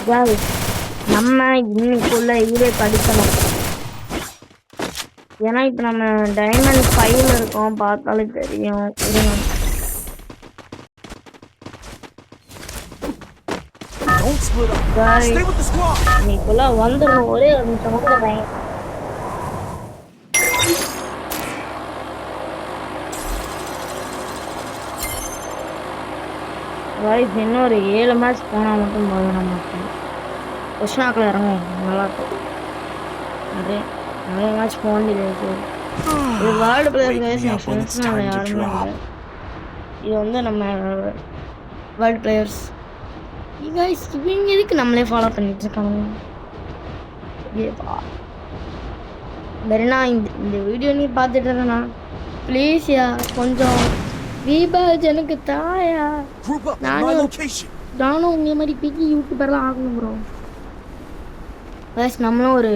guys, நம்ம இன்னைக்குள்ள இதுவே படிக்கணும். ஏன்னா இப்ப நம்ம டைமண்ட் 5ல இருக்கோம், பார்த்தாலே தெரியும். இன்னைக்குள்ள வந்துடணும். ஒரே ஒரு நிமிஷம் வந்துடுறேன். இன்னும் ஒரு 7 மேட்ச் போனா மட்டும் போதும். நமக்கு கொஸ்டினாக்கில் இறங்கும். நல்லா இருக்கும். நிறைய மேட்ச் போக வேண்டியது. இது வேர்ல்டு பிளேயர்ஸ் என் ஃப்ரெண்ட்ஸ்னால யாருமே இல்லை. இது வந்து நம்ம வேர்ல்டு பிளேயர்ஸ். இவங்க எதுக்கு நம்மளே ஃபாலோ பண்ணிட்டு இருக்காங்க? வெறினா இந்த வீடியோ நீ பார்த்துட்டு இருந்தேண்ணா ப்ளீஸ் யா கொஞ்சம் வீபாஜ் எனக்கு தாயா. நானும் உங்களை மாதிரி பிக்கி யூடியூபர்லாம் ஆகணும் ப்ரோ. நம்மளும் ஒரு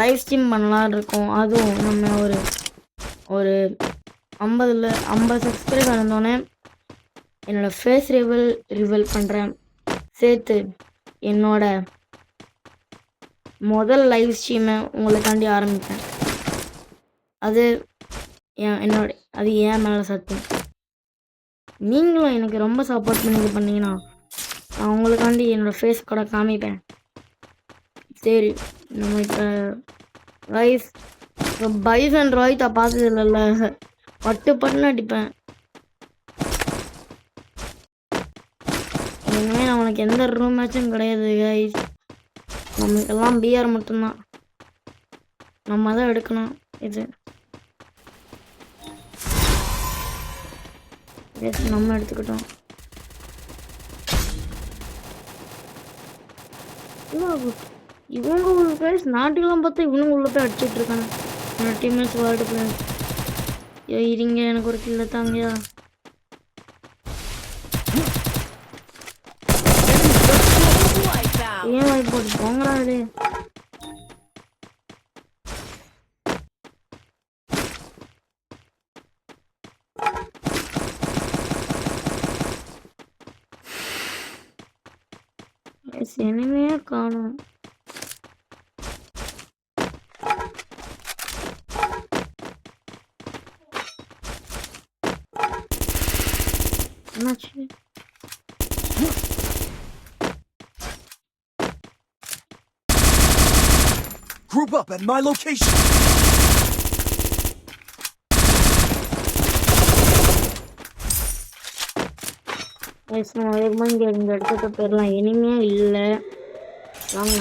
லைவ் ஸ்ட்ரீம் பண்ணலான்னு இருக்கோம். அதுவும் நம்ம ஒரு 50 சப்ஸ்கிரைபர் இருந்தோடனே என்னோடய ஃபேஸ் ரிவீல் பண்ணுறேன். சேர்த்து என்னோட முதல் லைவ் ஸ்ட்ரீமை உங்களுக்காண்டி ஆரம்பிப்பேன். அது ஏன் மேலே சத்தம். நீங்களும் எனக்கு ரொம்ப சப்போர்ட் பண்ணீங்கன்னா நான் உங்களுக்காண்டி என்னோடய ஃபேஸ் கூட காமிப்பேன். சரி, நம்ம இப்போ பைஸ் அண்ட் ரோஹித்தை பார்த்தது இல்லைல்ல, பட்டுன்னு அடிப்பேன். இனிமேல் நம்மளுக்கு எந்த ரூம் மேட்சும் கிடையாது கைஸ். நமக்கெல்லாம் பிஆர் மட்டும்தான். நம்ம தான் எடுக்கணும். இது நம்ம எடுத்துக்கிட்டோம். இவங்க உள்ள பிளேஸ் நாட்டுக்கெல்லாம் பார்த்தா இவனுங்க உள்ள போய் அடிச்சுட்டு இருக்காங்க. என்னோட டீம்மேட்ஸ் வேர்ல்டு பிளேயர்ஸ். இருங்க, எனக்கு ஒரு கில்ல தாங்கயா. ஏன் வாய்ப்பு போட்டு போங்கடா இது. இனிமையா காணும். என்னாச்சு? Group up at my location. இங்க இந்த இடத்துக்கு போயிடலாம். இனிமே இல்லை. வாங்க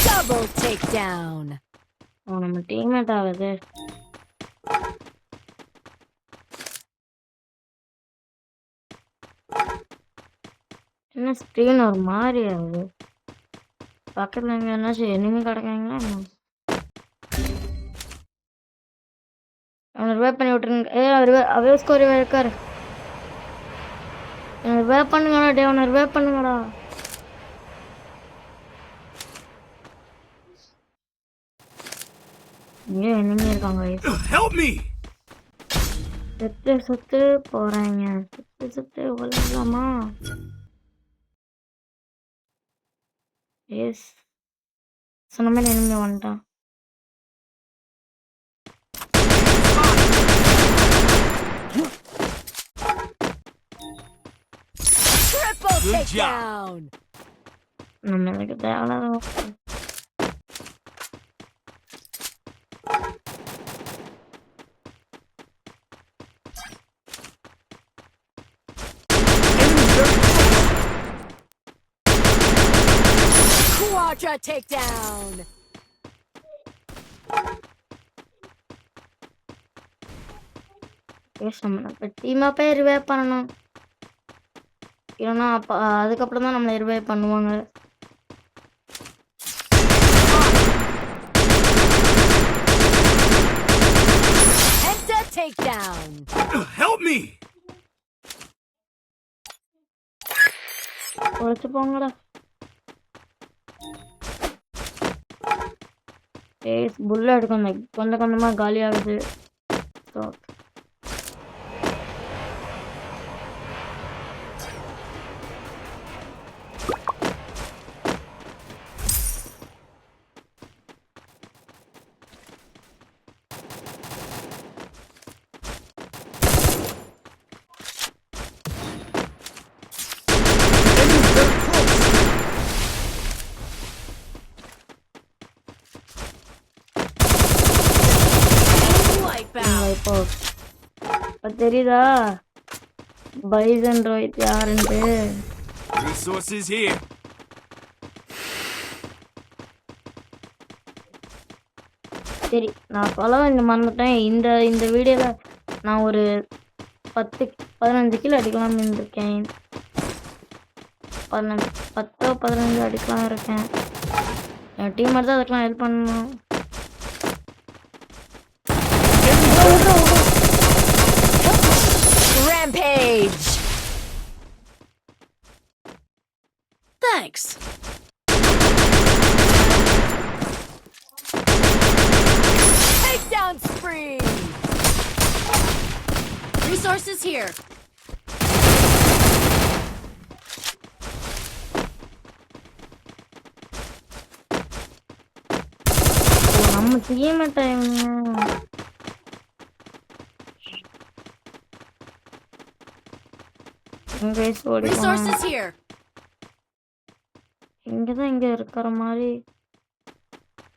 Double takedown. நம்ம டீம்மேட் ஆகுது. என்ன ஸ்க்ரீன் ஒரு மாதிரி ஆகுது. பக்கத்துல எங்க என்னாச்சும் எனிமி கிடக்காங்களா? அவனை ரிவைவ் பண்ணி விட்டுருங்க. அவரே ஸ்கோர் இருக்காரு. ரிவைவ் பண்ணுங்கடா. அவனை ரிவைவ் பண்ணுங்கடா. இங்க என்னங்க இருக்காங்க? சுத்து போறாங்க. சுத்து கொள்ளலாமா? எஸ், சொன்ன மாதிரி என்னங்க வந்துட்டான். Triple takedown. நம்மளுக்கு தேவையில்லாத Quadra takedown. நம்ம டீமா போய் ரிவைவ் பண்ணணும். இல்லைன்னா அதுக்கப்புறம் தான் நம்மளை ரிவைவ் பண்ணுவாங்க. takedown. Help me! உழைச்சு போங்கடா. புல்லட் கொஞ்சம் கொஞ்சமா காலி ஆகுது. இப்போ தெரியுதா பைசன் ரோஹித் யாருன்ட்டு? Resources here. சரி, நான் சொல்ல இந்த மறந்துட்டேன். இந்த வீடியோல நான் ஒரு 10-15 கிலோ அடிக்கலாம்னு இருக்கேன். 10-15 அடிக்கலாம் இருக்கேன். என் டீம் தான் அதுக்கெல்லாம் ஹெல்ப் பண்ணணும். Rampage. Thanks. Takedown spree. Resources here. நம்ம டீம் டைம் Resources here. இங்க இருக்கிற மாதிரி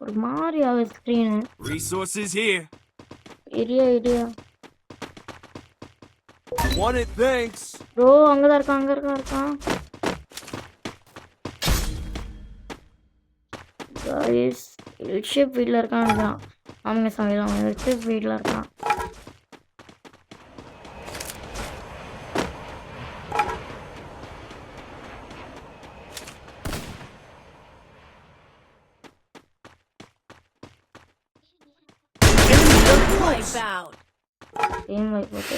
ஒரு மாதிரி ஆகுது screen. Resources here. Idea Want it, thanks. Bro அங்கதான் இருக்கான். गाइस எல்ஷிப் வீட்ல இருக்கான். அவங்க சமையலாம் எல்ஷிப் வீட்ல இருக்கான். Wipe out. Team wipe out.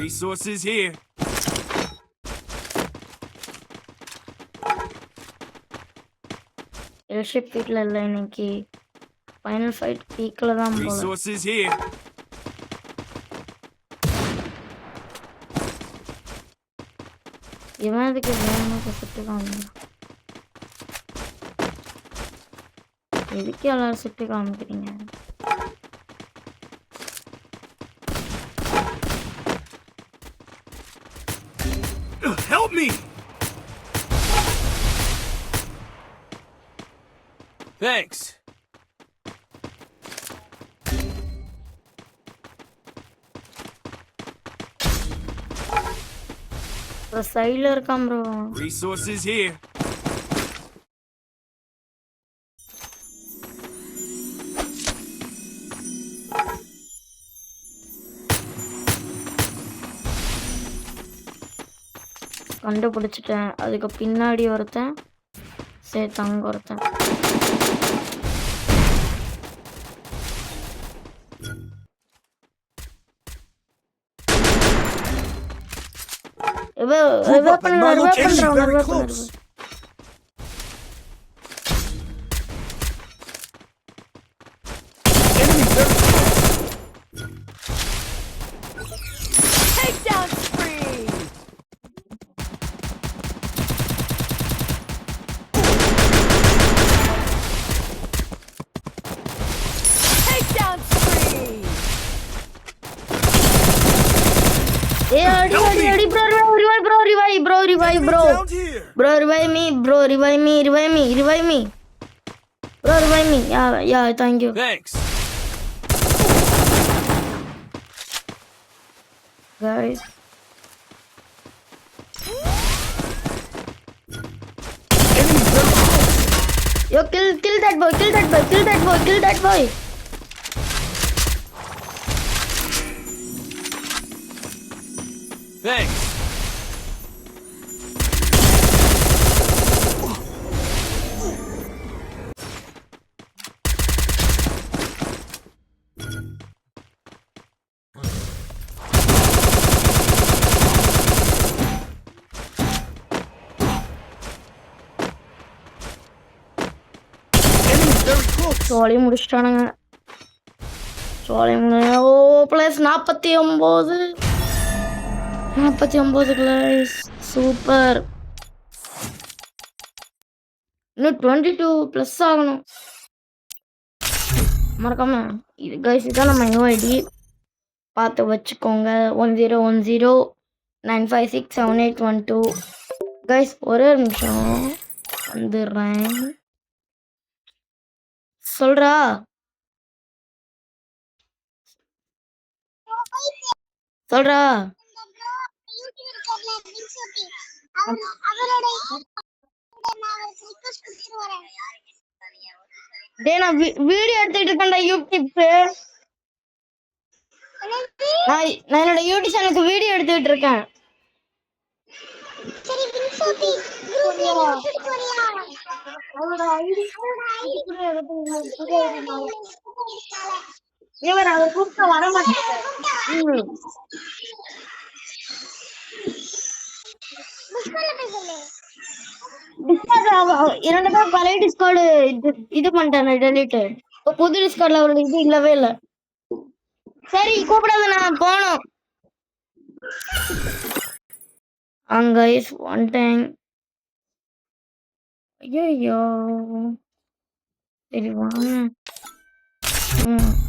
Resources here. Airship வீட்ல இல்ல இன்னைக்கு. ஃபைனல் ஃபைட் பீக்ல தான் போல. Resources here. இவன் அதுக்கு வேணும்னு சுட்டு காமிக்கிறான். எதுக்கு எல்லாரும் சுட்டு காமிக்கிறீங்க? Help me! Thanks. சைடுல இருக்கான் ப்ரோ. Resources here. கண்டுபிடிச்சிட்டேன். அதுக்கு பின்னாடி ஒருத்தன் சேர்த்தாங்க ஒருத்தன். Takedown spree. Takedown spree. Ready, bro, revive, bro. Down here. Bro, revive me. Bro, revive me. Bro, revive me. Yeah, thank you. Thanks. Guys. Yo, kill that boy. Thanks. Chozhi முடிச்சிட்டானுங்க. Chozhi O plus 49 guys, super. இன்னும் 22 plus ஆகணும். மறக்காம இது guys, இதான் நம்ம UID பார்த்து வச்சுக்கோங்க. 1010956781 guys. ஒரே ஒரு நிமிஷம் வந்துடுறேன். சொல்றா டேய், நான் வீடியோ எடுத்துட்டு இருக்கேன்டா யூடியூப்க்கு. நான் என்னோட யூடியூப் சேனலுக்கு வீடியோ எடுத்துட்டு இருக்கேன். இவர் அவர் கூப்பிட்டு வர மாட்டேன். இரண்டு பேர் பழைய டிஸ்கார்டு இது பண்ணிட்டாங்க, டெலிட். இப்போ புது டிஸ்கார்ட்ல அவரோட இது இல்லவே இல்லை. சரி கூப்பிடாத, நான் போனோம் அங்க வந்துட்டேன். ஐயோ சரி வாங்க.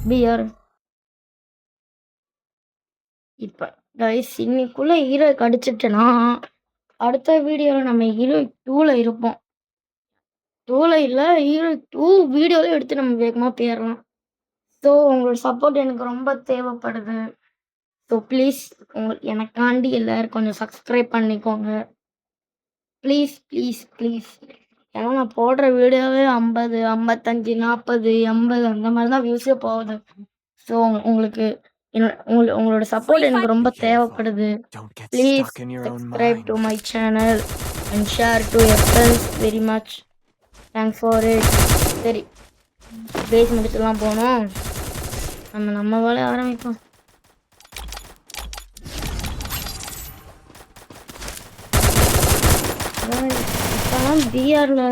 பிஆர் இப்ப கைஸ் இன்னைக்குள்ள ஹீரோ கடிச்சிட்டேன்னா அடுத்த வீடியோவில் நம்ம ஹீரோ 2ல இருப்போம். 2ல இல்லை, ஹீரோ 2 வீடியோவில் எடுத்து நம்ம வேகமாக போயிடலாம். ஸோ உங்களோட சப்போர்ட் எனக்கு ரொம்ப தேவைப்படுது. ஸோ ப்ளீஸ் எனக்காண்டி எல்லோரும் கொஞ்சம் சப்ஸ்கிரைப் பண்ணிக்கோங்க ப்ளீஸ் ப்ளீஸ் ப்ளீஸ். ஏன்னா நான் போடுற வீடியோவே 50, 55, 40, 80 அந்த மாதிரி தான் வியூஸே போகுது. ஸோ உங்களுக்கு உங்களோட சப்போர்ட் எனக்கு ரொம்ப தேவைப்படுது. Please subscribe to my channel and share to your friends very much. Thanks for it. சரி பேஸ் முடிச்சுலாம் போனோம், நம்ம வேலையை ஆரம்பிப்போம். இப்போலாம் பிஆரில்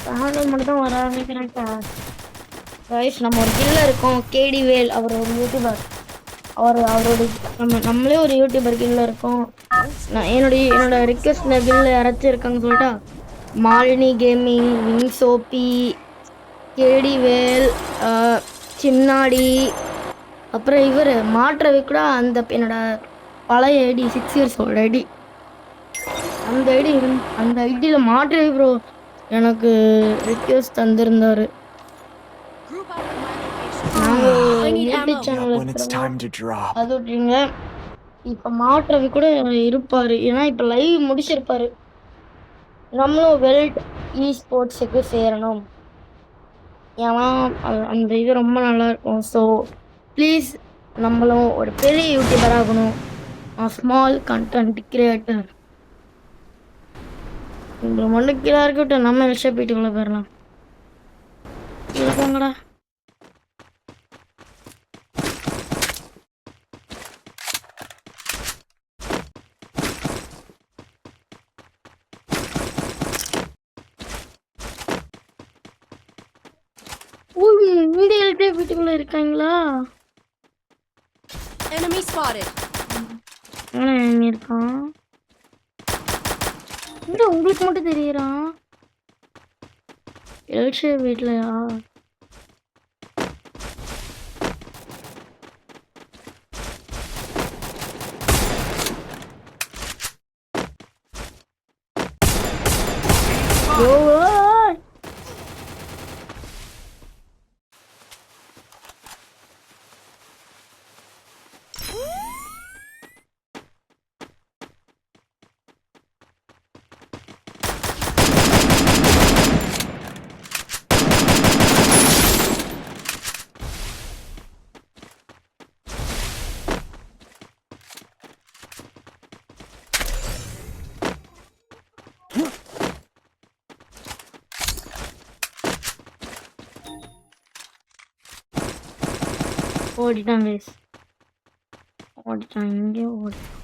பேனல் மட்டும் தான் வர ஆரம்பிக்கிறேன்க்கா கைஸ். நம்ம ஒரு கில்ல இருக்கோம், கேடி வேல். அவர் ஒரு யூடியூபர். அவரோட நம்மளே ஒரு யூடியூபர் கில்ல இருக்கோம். நான் என்னோட ரிக்வெஸ்ட்டில் கில்ல யாராச்சும் இருக்காங்கன்னு சொல்லிட்டா, மாலினி கேமிங், விங்சோபி, கேடி வேல், சின்னாடி, அப்புறம் இவர் மாற்றவை கூட அந்த என்னோட பழைய ஐடி 6 இயர்ஸ் ஓல்டு ஐடி. அந்த ஐடியில் மாற்றவை ப்ரோ எனக்கு ரிக்வெஸ்ட் தந்திருந்தாரு. யூடியூப் சேனல் அது விட்டுருங்க. இப்போ மாற்றவி கூட இருப்பார், ஏன்னா இப்போ லைவ் முடிச்சிருப்பாரு. நம்மளும் வெல்ட் இ ஸ்போர்ட்ஸுக்கு சேரணும், ஏன்னா அந்த இது ரொம்ப நல்லாயிருக்கும். ஸோ ப்ளீஸ் நம்மளும் ஒரு பெரிய யூடியூபர் ஆகணும், ஸ்மால் கண்டென்ட் கிரியேட்டர். உங்களை மண்ணு கீழே இருக்கட்டும், நம்ம விஷயம் போயிட்டுக்குள்ளே போயிடலாம். இருக்காங்கடா இந்த எல்டே வீட்டுக்குள்ள இருக்காங்களா? Enemy spotted. enemy இருக்கான். இந்த உங்களுக்கு மட்டும் தெரியறான். எல்ஷே வீட்லயா? ஓடிட்டான் கைஸ், ஓடிட்டான், இங்கே ஓடிட்டான்.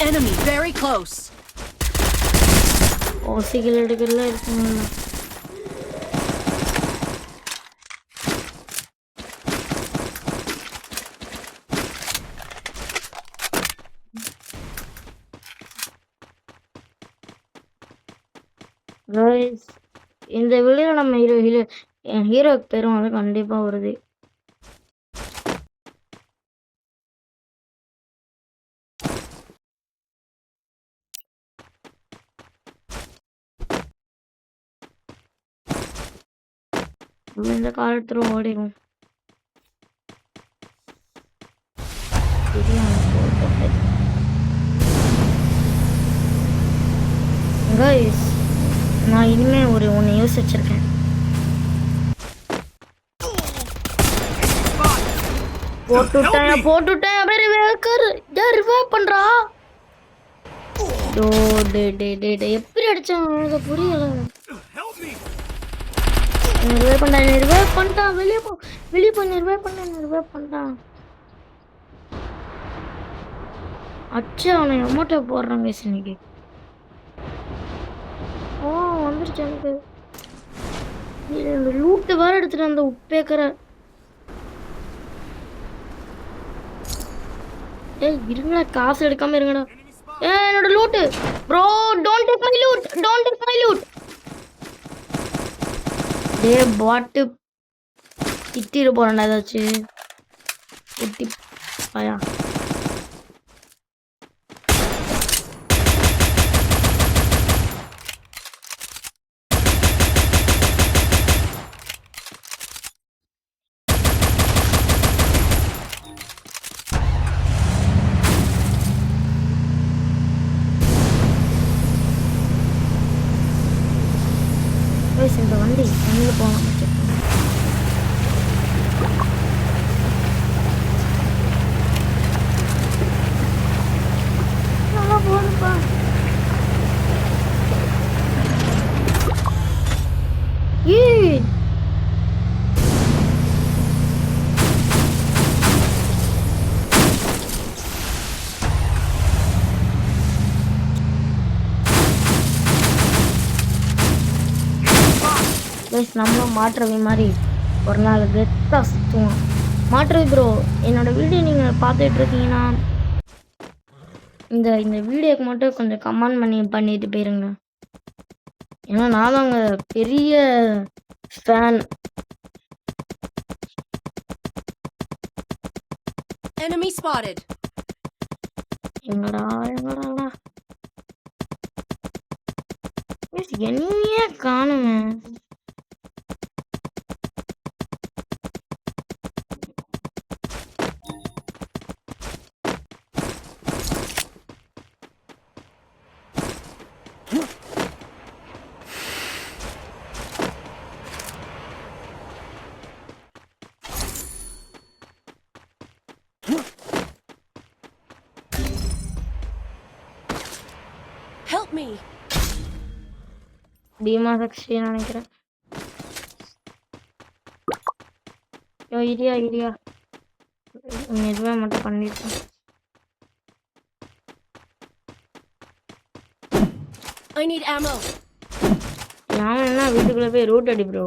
Enemy very close. ஓசிகள் எடுக்கிறதுல இருக்குங்களா? Guys, இந்த வீடியோ நம்ம ஹீரோக்கு பேரும் வந்து கண்டிப்பா வருது. நம்ம இந்த கால் எடுத்துட்டு ஓடிடும். Guys, நான் இனிமே ஒன்று யோசிச்சிருக்கேன். போட்டுட்டேன் அப்படியே ரிவைவ் பண்றா. எப்படி அடிச்சான் எனக்கு புரியல. Help me! ரிவைவ் பண்ணிட்டான். வெளியே போ ரிவைவ் பண்ணிட்டான். அச்சா அவனை அமௌண்ட்டை போடுறாங்க இன்னைக்கு. ஓ வந்துருச்சு எனக்கு. லூட்டு வேற எடுத்துட்டு அந்த உப்பேக்கிற. ஏய் இருங்கடா, காசு எடுக்காம இருங்கடா. என்னோட loot bro, don't take my loot. டேய் பாட்டு திட்டிர போறேன்டா ஏதாச்சும். திட்டி பாயா. இந்த வண்டி தண்ணியில் போகலாம். நல்லா போகுதுப்பா. ஏய் நம்மளும் மாற்றவை மாதிரி ஒரு நாள் கெத்தாக சுற்றுவோம். மாற்றவை ப்ரோ, என்னோட வீடியோ நீங்கள் பார்த்துட்டு இருக்கீங்கன்னா இந்த வீடியோக்கு மட்டும் கொஞ்சம் கமெண்ட் பண்ணிட்டு போயிருங்க. ஏன்னா நான் தாங்க பெரிய ஃபேன். Enemy spotted. எங்கடா என்னையே காணுங்க. Help me. டீமா செக்ஷன் நினைக்கிறேன். இடியா எதுவே மட்டும் பண்ணிருக்கேன். I need ammo. நான் என்ன வீட்டுக்குள்ள போய் ரூட் அடி ப்ரோ.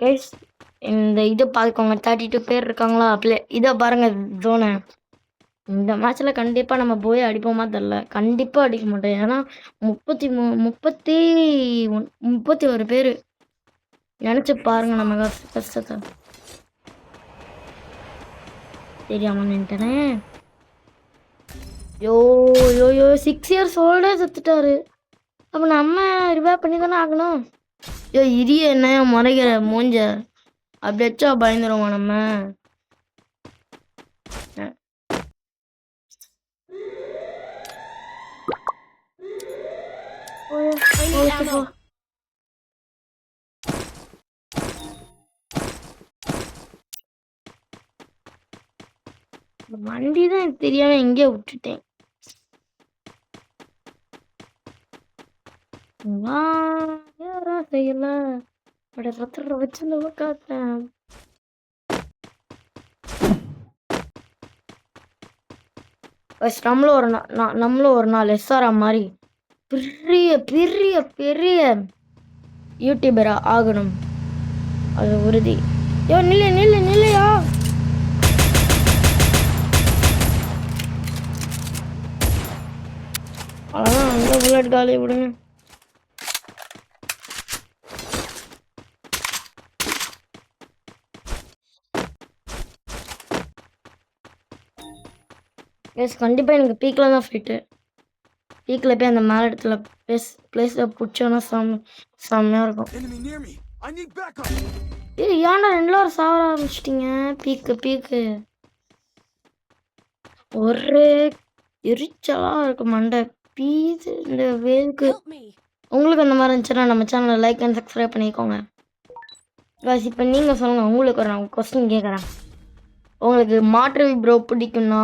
கைஸ் இந்த இதை பார்த்துக்கோங்க, 32 பேர் இருக்காங்களா? இதை பாருங்க ஜோனை. இந்த மேட்ச்சில் கண்டிப்பாக நம்ம போய் அடிப்போமா தெரில. கண்டிப்பாக அடிக்க மாட்டோம். ஏன்னா 31 பேர். நினச்சி பாருங்க நம்ம கஷ்டத்தை. தெரியாம நின்ட்டனே. யோ 6 இயர்ஸ் ஓல்டே செத்துட்டாரு. அப்போ நம்ம ரிவைவ் பண்ணி தானே ஆகணும். இரிய என்ன முறைகிற மூஞ்ச அப்படி வச்சா பயந்துருவோம் நம்ம. வண்டி தான் தெரியாம எங்கேயோ விட்டுட்டேன். யாரா செய்யல பட் ரத்தத்தை வச்சு நம்ம காத்தேன். நம்மளும் ஒரு நாள் எஸ்ஆரா மாதிரி பெரிய பெரிய பெரிய யூடியூபரா ஆகணும், அது உறுதி. யோ நில்லு நில்லு நில்லையா. அதான் அந்த புல்லட் காலி விடுங்க. எஸ் கண்டிப்பாக எனக்கு பீக்கில் தான் ஃபைட்டு. பீக்கில் போய் அந்த மேலே இடத்துல பிளேஸில் பிடிச்சோன்னா செம்மையாக இருக்கும். Enemy near me. I need backup. ஏன்டா எல்லாரும் சாவர ஆரம்பிச்சிட்டிங்க? பீக்கு ஒரே எரிச்சலாக இருக்கும் மண்டை பீது இந்த வேலுக்கு. Help me. உங்களுக்கு அந்த மாதிரி இருந்துச்சுன்னா நம்ம சேனலை லைக் அண்ட் சப்ஸ்கிரைப் பண்ணிக்கோங்க. காய்ஸ் இப்போ நீங்கள் சொல்லுங்கள், உங்களுக்கு ஒரு நான் கொஸ்டின் கேட்குறேன். உங்களுக்கு மாற்று ப்ரோ பிடிக்கும்னா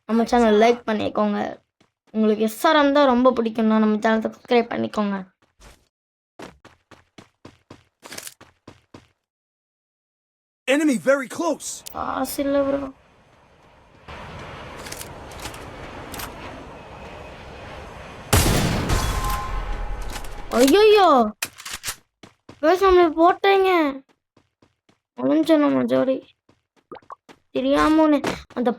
நம்ம சேனல் லைக் பண்ணிக்கோங்க. உங்களுக்கு எஸ்ஆர்எம் தான் ரொம்ப பிடிக்கும்னா நம்ம சேனல் சப்ஸ்கிரைப் பண்ணிக்கோங்க. Enemy very close. காசு இல்லை ப்ரோ. ஐயோ காய்ஸ் நம்மளை போட்டேங்க. ஒழிஞ்ச நம்ம ஜோடி தெரியாம ஒன்று அந்த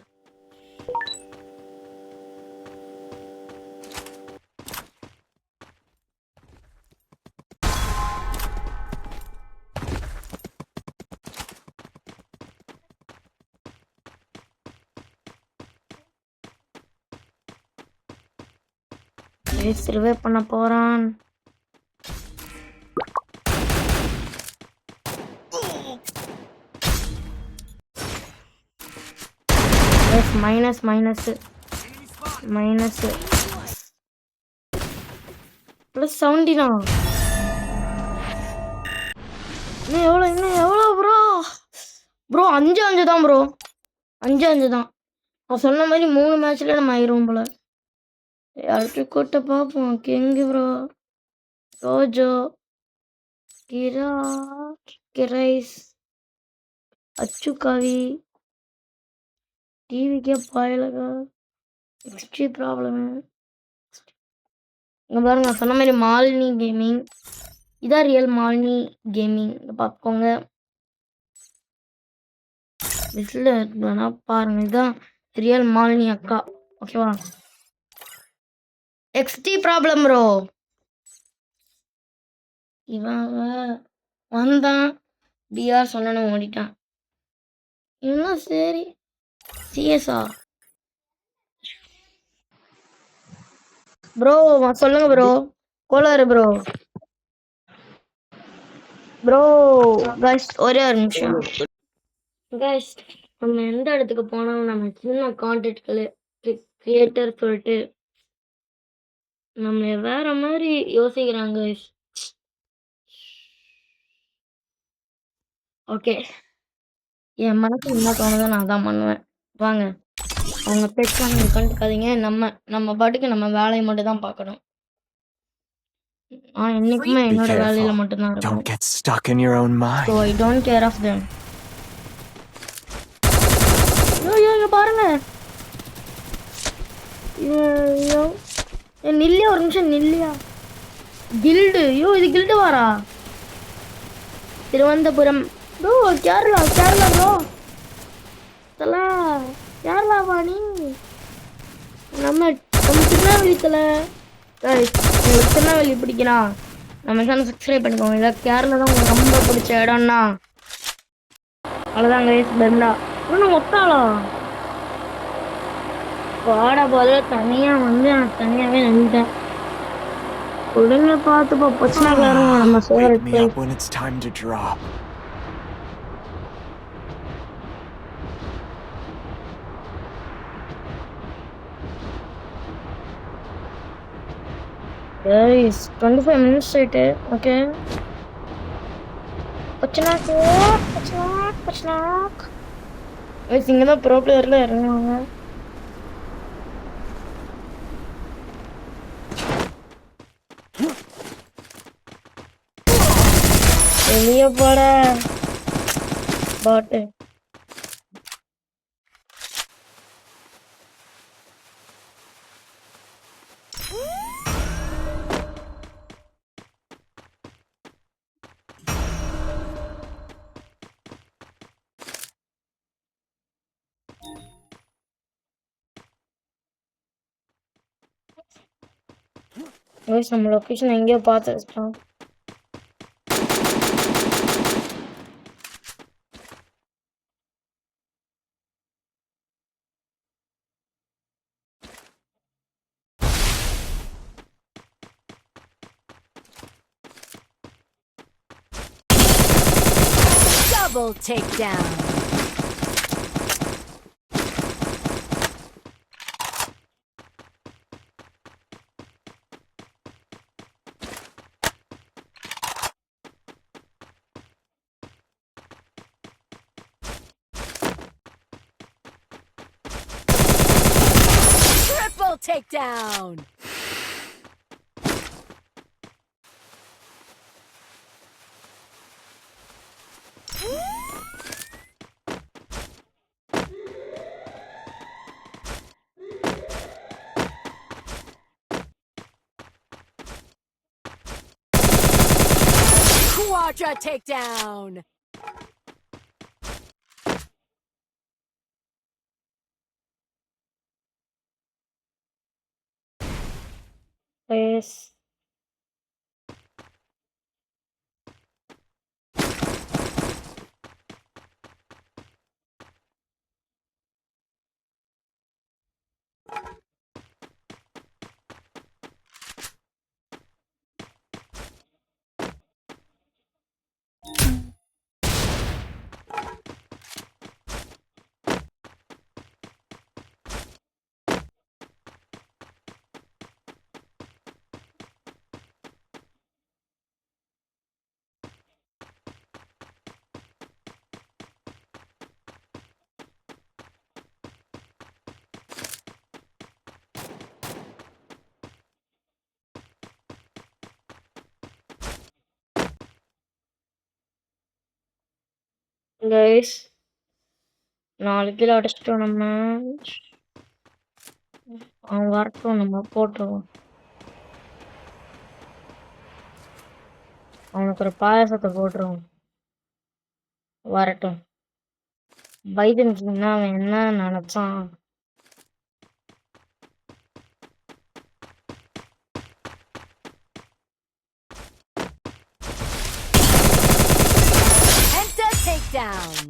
சர்வே பண்ண போறான். மைனஸ் ப்ளஸ் 70 இன்னும் எவ்வளோ ப்ரோ 5 தான் ப்ரோ. 5 தான். நான் சொன்ன மாதிரி 3 மேட்ச்ல நம்ம ஆயிரும் போல. யாருக்கு கூட்ட பார்ப்போம். கிங் ப்ரோ, ரோஜோ, கிரைஸ், அச்சு கவி, டிவிக்கே பாயலகா, எக்ஸ்ட்ரீ ப்ராப்ளம். இங்கே பாருங்க, நான் சொன்ன மாதிரி மாலினி கேமிங், இதான் ரியல் மாலினி கேமிங். பார்த்துக்கோங்க, விசில் வேணா பாருங்க. இதுதான் ரியல் மாலினி அக்கா, ஓகேவா? XT problem bro. இவன் வந்தான், டிஆர் சொன்னு ஓடிட்டான். இன்னும் சரி சிஎஸ்ஆ ப்ரோ சொல்லுங்க ப்ரோ. கோளாறு ப்ரோ. கைஸ் ஒரே ஒரு நிமிஷம் கைஸ். நம்ம எந்த இடத்துக்கு போனாலும் நம்ம சின்ன கான்டென்ட் கிரியேட்டர் சொல்லிட்டு நம்மளை வேற மாதிரி யோசிக்கிறாங்க. ஓகே, என் மனசு என்ன தோணுதோ நான் அதான் பண்ணுவேன். வாங்க, அவங்க பேச்சா நீங்கள் கண்டுக்காதீங்க. நம்ம பாட்டுக்கு நம்ம வேலையை மட்டும் தான் பார்க்கணும். என்னைக்குமே என்னோட வேலையில மட்டும்தான் இருக்கும். Don't get stuck in your own mind. So I don't care of them. இங்க பாருங்க. நில்லியா ஒரு நிமிஷம் நில்லியா. கில்டு. இது கில்டு வாரா. திருவனந்தபுரம் ப்ரோ. கேரளா ப்ரோ. தல கேரளா வாணி. நம்ம திருநெல்வேலி தல. உங்களுக்கு திருநெல்வேலி பிடிக்கலாம், நம்ம சேனல் சப்ஸ்கிரைப் பண்ணிக்கோங்க. இல்லை கேரளா தான் உங்களுக்கு ரொம்ப பிடிச்ச இடம்னா அவ்வளோதாங்க. பெருண்டா இன்னும் ஒத்தாளா வாடா போல தனியாக வந்து நான் தனியாகவே நின்றுட்டேன். கொடுங்க பார்த்துப்போ பிரச்சனைக்காரங்க நம்ம Wake me up when it's time to drop. Guys, 25 minutes ஆயிட்டு. ஓகே, பச்சனாக்கு இங்கே தான் ப்ரோ பிளேயரில் இறங்குவாங்க. எங்கேயோ போட பாட்டு. நம்ம லொகேஷன் எங்கேயோ பார்த்து வச்சிட்டோம். Double takedown. Triple takedown. Quadra takedown. Yes. Guys, 4 kilo அடிச்சிட்டோம் நம்ம. அவன் வரட்டும், நம்ம போட்டுருவோம். அவனுக்கு ஒரு பாயாசத்தை போட்டுருவோம். வரட்டும். பைதனுக்கு அவன் என்ன நினைச்சான்? Enter takedown.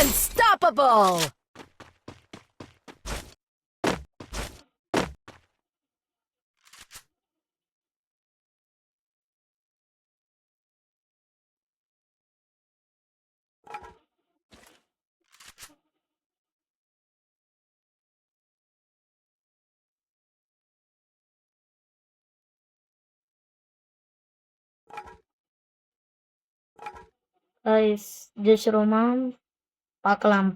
Unstoppable. Guys, ஜெயிச்சிருவோமா? பார்க்கலாம்.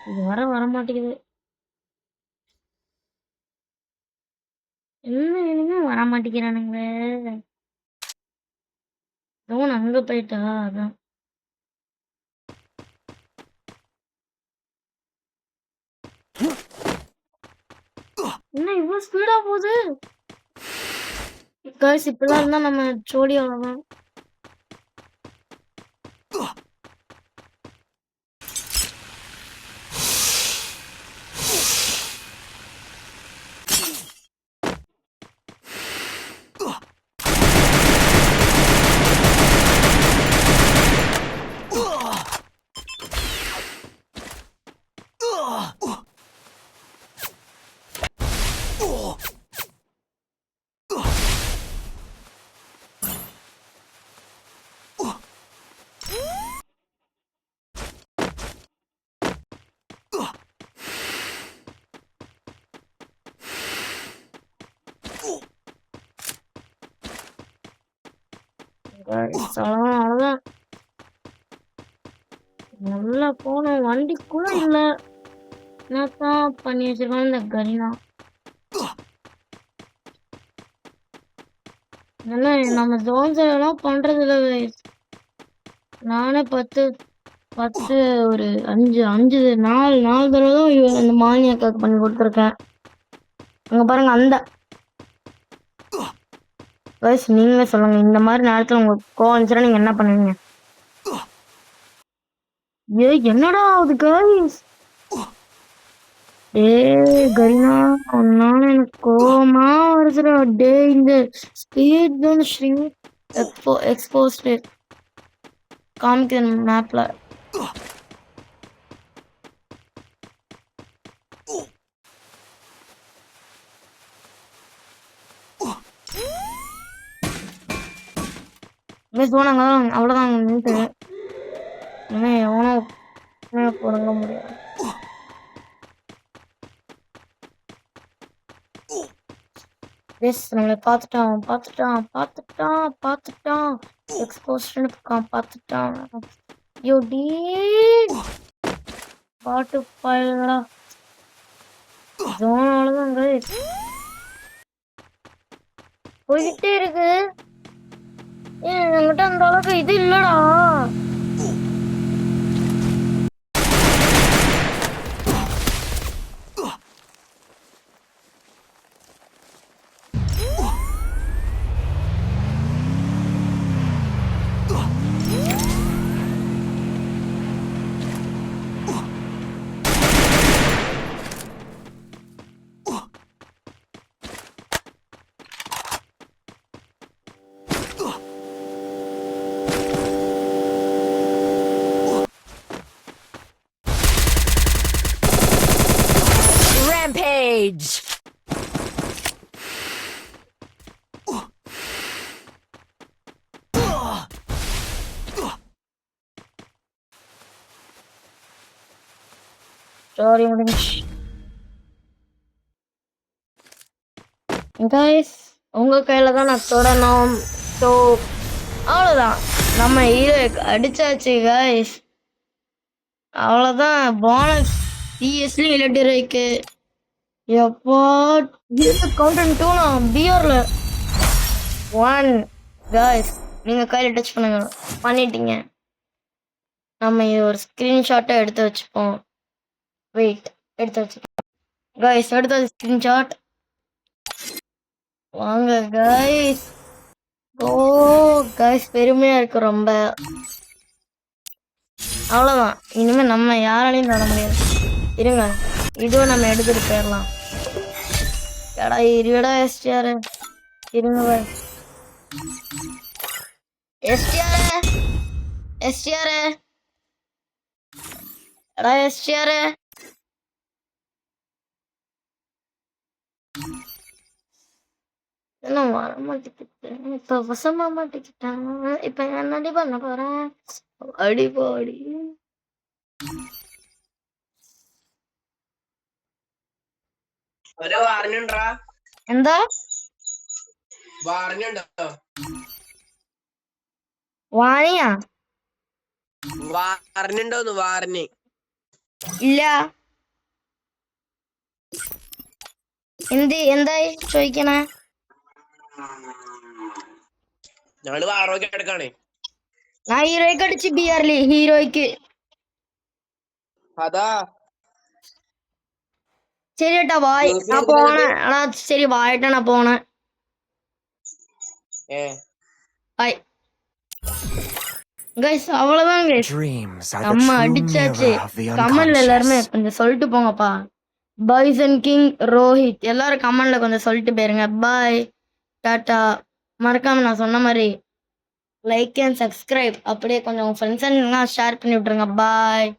இது வர மாட்டேங்குது. என்ன இனிமே வர மாட்டேங்கிறானுங்க. ஜோன் அங்க போயிட்டா அதான். என்ன இவ்வளவு ஸ்பீடா போகுது? கைஸ் இப்படிலாம் இருந்தா நம்ம ஜோடி அவ்வளவுதான். அவ்வளவுதான். நல்லா போனோம். வண்டி கூட இல்ல. என்னத்தான் பண்ணி வச்சிருக்கான் இந்த கரீனா. என்ன நம்ம ஜோன்ஸ் எல்லாம் பண்றது இல்ல guys. நானே 10 ஒரு 5 4 தடவை தான் அந்த மானியாக்காக்கு பண்ணி கொடுத்துருக்கேன். அங்க பாருங்க அந்த guys நீங்களே சொல்லுங்க, இந்த மாதிரி நேரத்துல உங்களுக்கு கோவம் வந்துச்சுன்னா நீங்க என்ன பண்ணுவீங்க? என்னடா அது guys? கரீனா உன்னால எனக்கு கோவமா வருதுடா. இந்த ஸ்பீட் தான் ஸ்ட்ரிங் எக்ஸ்போஸ்ட் காமிக்கிற மேப்ல. போனாங்க அவ்வளவுதான் நின்று. இனிமே எவனோ போடுங்க முடியாது. நம்மளை பார்த்துட்டான். எக்ஸ்போஸ்ட் பார்த்துட்டான். பாட்டு பாயலடா. ஜோனாலதான் போய்கிட்டே இருக்கு. என்கிட்ட அந்த அளவுக்கு இது இல்லடா. Rampage! Sorry, guys, உங்க கையில தான் நான் தொடணும். ஸோ அவ்வளோதான், நம்ம ஹீரோ அடிச்சாச்சு guys. அவ்வளோதான். போனஸ் சிஎஸ்லி இலட்டிருக்கு. எப்போ கவுண்டன் 2 நான் பிஆர்ல 1 guys. நீங்க கையில டச் பண்ணிட்டீங்க. நம்ம இது ஒரு ஸ்கிரீன்ஷாட்டை எடுத்து வச்சுப்போம். வெயிட், எடுத்து வச்சுப்போம் guys. எடுத்து ஸ்கிரீன்ஷாட். வாங்க guys. guys பெருமையா இருக்கு ரொம்ப. அவ்வளோதான், இனிமே நம்ம யாராலையும் நட முடியாது. இருங்க, இதுவும் நம்ம எடுத்துட்டு போயிடலாம். இருடா எஸ்டிஆர். இருங்க எஸ்டிஆர் என்ன வர மாட்டேங்கிட்டேன். இப்ப வசமா மாட்டேங்கிட்டேன். இப்ப என்னடி பண்ண போறேன்? அடிபாடி എന്താ വാണിയാ? ഇല്ല. എന്തായി ചോദിക്കണേ? ഞങ്ങള് വാറൊക്കെ എടുക്കാണേ. ഞാൻ ഹീറോയ്ക്ക് അടിച്ച് ബിആറില് ഹീറോയ്ക്ക്. അതാ ശരി കേട്ടാ ബായ്, ഞാൻ പോണേ. എടാ ശരി ബായിട്ടാണ് പോണേ. ബൈ கைஸ், அவ்வளவுதான் கைஸ். Dreams are the நம்ம true அடிச்சாச்சு. mirror of the கமெண்ட்ல எல்லாருமே unconscious. கொஞ்சம் சொல்லிட்டு போங்கப்பா. பைசன் கிங் ரோஹித் எல்லாரும் கமெண்ட்ல கொஞ்சம் சொல்லிட்டு போயிருங்க. பாய், டாட்டா. மறக்காம நான் சொன்ன மாதிரி லைக் அண்ட் சப்ஸ்கிரைப் அப்படியே கொஞ்சம் உங்க ஃப்ரெண்ட்ஸ் ஷேர் பண்ணி விட்டுருங்க. பாய்.